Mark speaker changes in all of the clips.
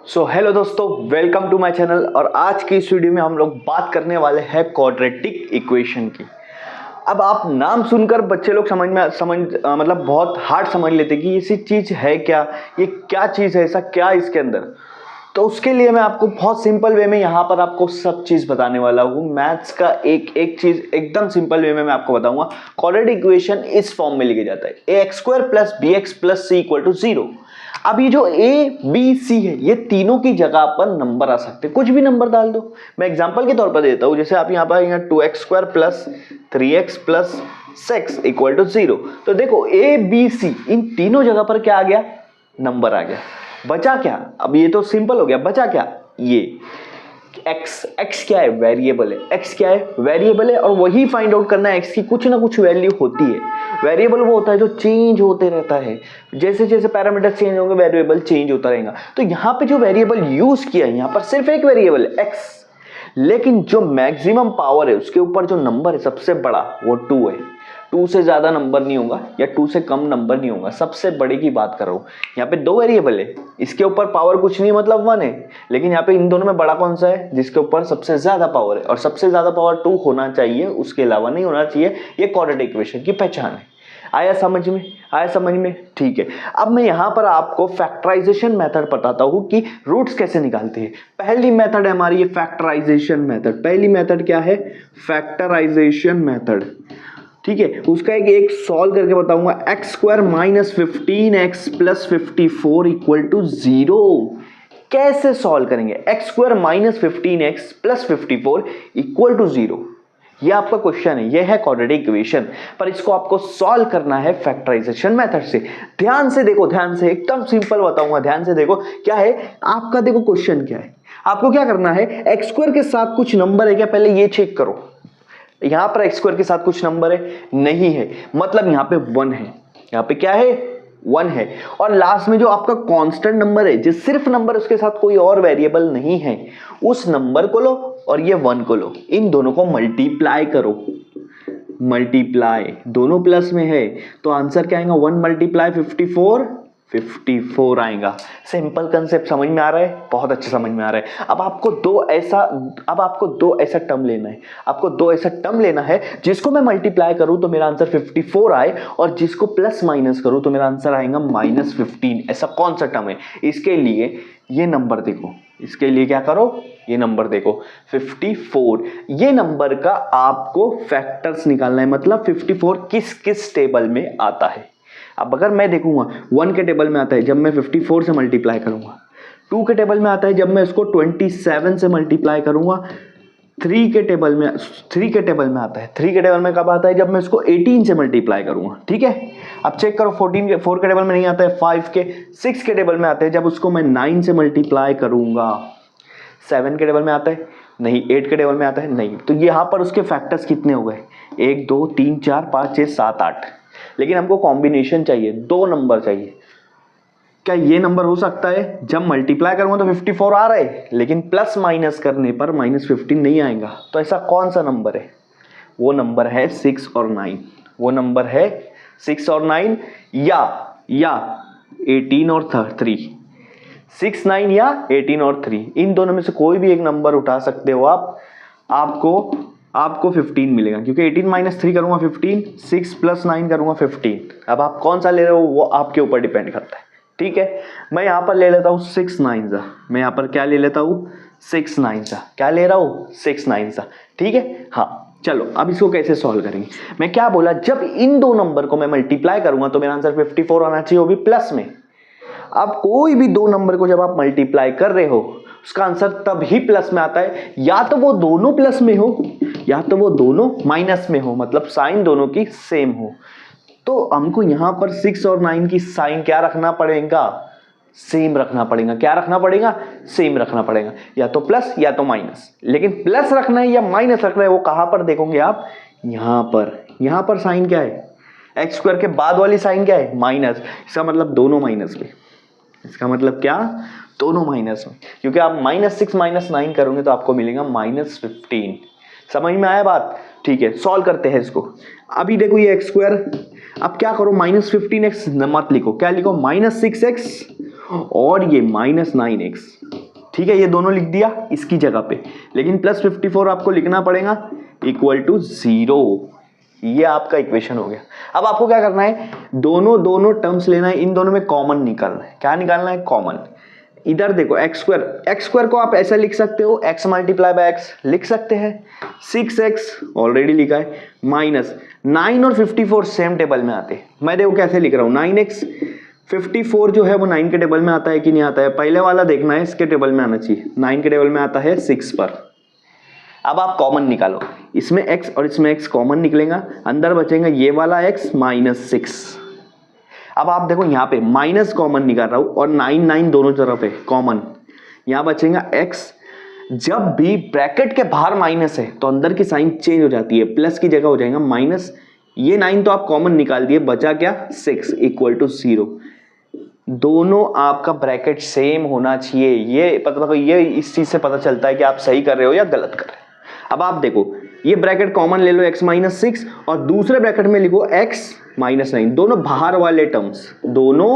Speaker 1: So hello दोस्तों, welcome to my channel. और आज की इस वीडियो में हम लोग बात करने वाले हैं क्वाड्रेटिक इक्वेशन की। अब आप नाम सुनकर बच्चे लोग मतलब बहुत हार्ड समझ लेते कि ये सी चीज है क्या, ये क्या चीज है, ऐसा क्या है इसके अंदर। तो उसके लिए मैं आपको बहुत सिंपल वे में यहाँ पर आपको सब चीज बताने वाला हूँ। मैथ्स का एक एक चीज एकदम सिंपल वे में मैं आपको बताऊंगा। क्वाड्रेटिक इक्वेशन इस फॉर्म में लिखा जाता है ax² + bx + c = 0। अब ये जो a b c है, ये तीनों की जगह पर नंबर आ सकते हैं, कुछ भी नंबर डाल दो। मैं एग्जांपल के तौर पर देता हूं, जैसे आप यहाँ पर 2x² + 3x + 6 = 0। तो देखो a b c इन तीनों जगह पर क्या आ गया, नंबर आ गया। बचा क्या, अब ये तो सिंपल हो गया, बचा क्या, ये x क्या है, वेरिएबल है। x क्या है, वेरिएबल है, और वही फाइंड आउट करना है। x की कुछ ना कुछ वैल्यू होती है। वेरिएबल वो होता है जो चेंज होते रहता है, जैसे जैसे पैरामीटर चेंज होंगे वेरिएबल चेंज होता रहेगा। तो यहाँ पे जो वेरिएबल यूज किया है, यहाँ पर सिर्फ एक वेरिएबल है x, लेकिन जो मैक्सिमम पावर है उसके ऊपर जो नंबर है सबसे बड़ा, वो 2 है। 2 से ज्यादा नंबर नहीं होगा या 2 से कम नंबर नहीं होगा, सबसे बड़े की बात कर रहा हूं। यहाँ पे 2 वेरिएबल है, इसके ऊपर पावर कुछ नहीं, मतलब 1 है। लेकिन यहाँ पे इन दोनों में बड़ा कौन सा है, जिसके ऊपर सबसे ज्यादा पावर है, और सबसे ज्यादा पावर 2 होना चाहिए, उसके अलावा नहीं होना चाहिए। ये क्वाड्रेटिक इक्वेशन की पहचान है। आया समझ में, आया समझ में, ठीक है। अब मैं यहां पर आपको फैक्टराइजेशन मेथड बताता हूं कि रूट्स कैसे निकालते हैं। पहली मेथड है हमारी ये फैक्टराइजेशन मेथड। पहली मेथड क्या है, फैक्टराइजेशन मेथड, ठीक है। उसका एक सॉल्व करके बताऊंगा। x² - 15x + 54 = 0। कैसे सॉल्व करेंगे, x² - 15x + 54 = 0। ये आपका क्वेश्चन है, ये है क्वाड्रेटिक इक्वेशन, पर इसको आपको सॉल्व करना है फैक्टराइजेशन मेथड से। ध्यान से देखो, ध्यान से, एकदम सिंपल बताऊंगा, ध्यान से देखो क्या है आपका। देखो क्वेश्चन क्या है, आपको क्या करना है, x² के साथ कुछ नंबर है क्या, पहले ये चेक करो। यहां पर x² के साथ कुछ नंबर है, नहीं है, मतलब यहां पे 1 है। यहां पे क्या है, 1 है। और लास्ट में जो आपका कांस्टेंट नंबर है, जो सिर्फ नंबर, उसके साथ कोई और वेरिएबल नहीं है, उस नंबर को लो और ये 1 को लो, इन दोनों को मल्टीप्लाई करो। मल्टीप्लाई, दोनों प्लस में है, तो आंसर क्या आएगा, 1 × 54 आएगा। सिंपल कंसेप्ट समझ में आ रहा है, बहुत अच्छा समझ में आ रहा है। अब आपको दो ऐसा टर्म लेना है। आपको दो ऐसा टर्म लेना है जिसको मैं मल्टीप्लाई करूं तो मेरा आंसर 54 आए, और जिसको प्लस माइनस करूं तो मेरा आंसर आएगा -15। ऐसा कौन सा टर्म है, इसके लिए ये नंबर देखो, इसके लिए क्या करो, ये नंबर देखो 54। ये नंबर का आपको फैक्टर्स निकालना है, मतलब 54 किस किस टेबल में आता है। अब अगर मैं देखूंगा 1 के टेबल में आता है जब मैं 54 से मल्टीप्लाई करूंगा, 2 के टेबल में आता है जब मैं इसको 27 से मल्टीप्लाई करूंगा, 3 के टेबल में आता है, 3 के टेबल में कब आता है, जब मैं इसको 18 से मल्टीप्लाई करूंगा, ठीक है। अब चेक करो 4 के टेबल में नहीं आता है, 5 के, 6 के टेबल में आता है जब उसको मैं 9 से मल्टीप्लाई करूंगा। 7 के टेबल में आता है नहीं, 8 के टेबल में आता है नहीं। तो यहां पर उसके फैक्टर्स कितने हो गए, 1 2 3 4 5 6 7 8। लेकिन हमको कॉम्बिनेशन चाहिए, 2 नंबर चाहिए। क्या ये नंबर हो सकता है, जब मल्टीप्लाई करूंगा तो 54 आ रहा है, लेकिन प्लस माइनस करने पर -15 नहीं आएगा। तो ऐसा कौन सा नंबर है, वो नंबर है 6 और 9। वो नंबर है 6 और 9, या 18 और 3। 6 9 या 18 और 3, इन दोनों में से कोई भी एक नंबर उठा सकते हो आप। आपको 15 मिलेगा, क्योंकि 18 - 3 करूंगा 15, 6 + 9 करूंगा 15। अब आप कौन सा ले रहे हो वो आपके ऊपर डिपेंड करता है, ठीक है। मैं यहां पर ले लेता हूं 6 9 सा, मैं यहां पर क्या ले लेता हूं, 6 9 सा, क्या ले रहा हूं, 6 9 सा, ठीक है। हाँ चलो, अब इसको कैसे सॉल्व करेंगे। मैं क्या बोला, जब इन दो नंबर को मैं मल्टीप्लाई करूंगा तो मेरा आंसर 54 आना चाहिए, वो भी प्लस में। अब कोई भी दो नंबर को जब आप मल्टीप्लाई कर रहे हो, उसका आंसर तब ही प्लस में आता है, या तो वो दोनों प्लस में हो या तो वो दोनों माइनस में हो, मतलब साइन दोनों की सेम हो। तो हमको यहां पर 6 और 9 की साइन क्या रखना पड़ेगा, सेम रखना पड़ेगा। क्या रखना पड़ेगा, सेम रखना पड़ेगा, या तो प्लस या तो माइनस। लेकिन प्लस रखना है या माइनस रखना है वो कहां पर देखोगे आप, यहां पर साइन क्या है, x² के बाद वाली साइन क्या है, माइनस। इसका मतलब दोनों माइनस में, इसका मतलब क्या, दोनों माइनस में, क्योंकि आप -6 - 9 करोगे तो आपको मिलेगा -15। समझ में आया बात, ठीक है। सॉल्व करते हैं इसको। अभी देखो ये x², अब क्या करो, -15x मत लिखो, क्या लिखो, -6x और ये -9x। ठीक है, ये दोनों लिख दिया इसकी जगह पे, लेकिन प्लस 54 आपको लिखना पड़ेगा इक्वल टू 0। ये आपका इक्वेशन हो गया। अब आपको क्या करना है, दोनों टर्म्स लेना है, इन दोनों में कॉमन निकालना है। क्या निकालना है, कॉमन। इधर देखो एक्स स्क्वायर को आप ऐसा लिख सकते हो, x मल्टीप्लाई बाय एक्स लिख सकते हैं, 6x ऑलरेडी लिखा है, माइनस 9 और 54 सेम टेबल में आते हैं। मैं देखो कैसे लिख रहा हूँ, 9x 54 जो है वो 9 के टेबल में आता है कि नहीं आता है, पहले वाला देखना है, इसके टेबल में आना चाहिए। 9 के टेबल में आता है 6 पर। अब आप कॉमन निकालो, इसमें x और इसमें x कॉमन निकलेगा, अंदर बचेगा ये वाला x माइनस 6। अब आप देखो यहाँ पे माइनस कॉमन निकाल रहा हूं और 9 दोनों तरफ है कॉमन, यहाँ बचेगा x। जब भी ब्रैकेट के बाहर माइनस है तो अंदर की साइन चेंज हो जाती है, प्लस की जगह हो जाएगा माइनस। ये 9 तो आप कॉमन निकाल दिए, बचा क्या, 6 इक्वल टू 0। दोनों आपका ब्रैकेट सेम होना चाहिए। ये मतलब ये इस चीज से पता चलता है कि आप सही कर रहे हो या गलत कर रहे हो। अब आप देखो ये ब्रैकेट कॉमन ले लो x माइनस 6 और दूसरे ब्रैकेट में लिखो x माइनस 9, दोनों बाहर वाले टर्म्स, दोनों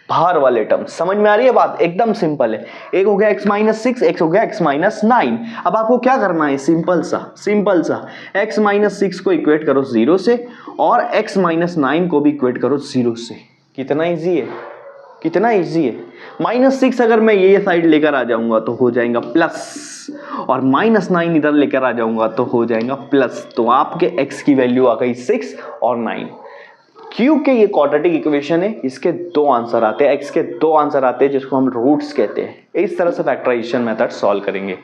Speaker 1: बाहर वाले टर्म्स। समझ में आ रही है बात, एकदम सिंपल है। एक हो गया x माइनस 6, एक हो गया x माइनस 9। अब आपको क्या करना है, सिंपल सा x माइनस 6 को इक्वेट करो 0 से और x माइनस 9 को भी इक्वेट करो 0 से। कितना इजी है, कितना इजी है। माइनस 6 अगर मैं ये साइड लेकर आ जाऊंगा तो हो जाएगा प्लस, और माइनस 9 इधर लेकर आ जाऊंगा तो हो जाएगा प्लस। तो आपके x की वैल्यू आ गई 6 और 9। क्योंकि ये क्वाड्रेटिक इक्वेशन है, इसके दो आंसर आते हैं, x के दो आंसर आते हैं जिसको हम रूट्स कहते हैं। इस तरह से फैक्टराइजेशन मेथड सॉल्व करेंगे।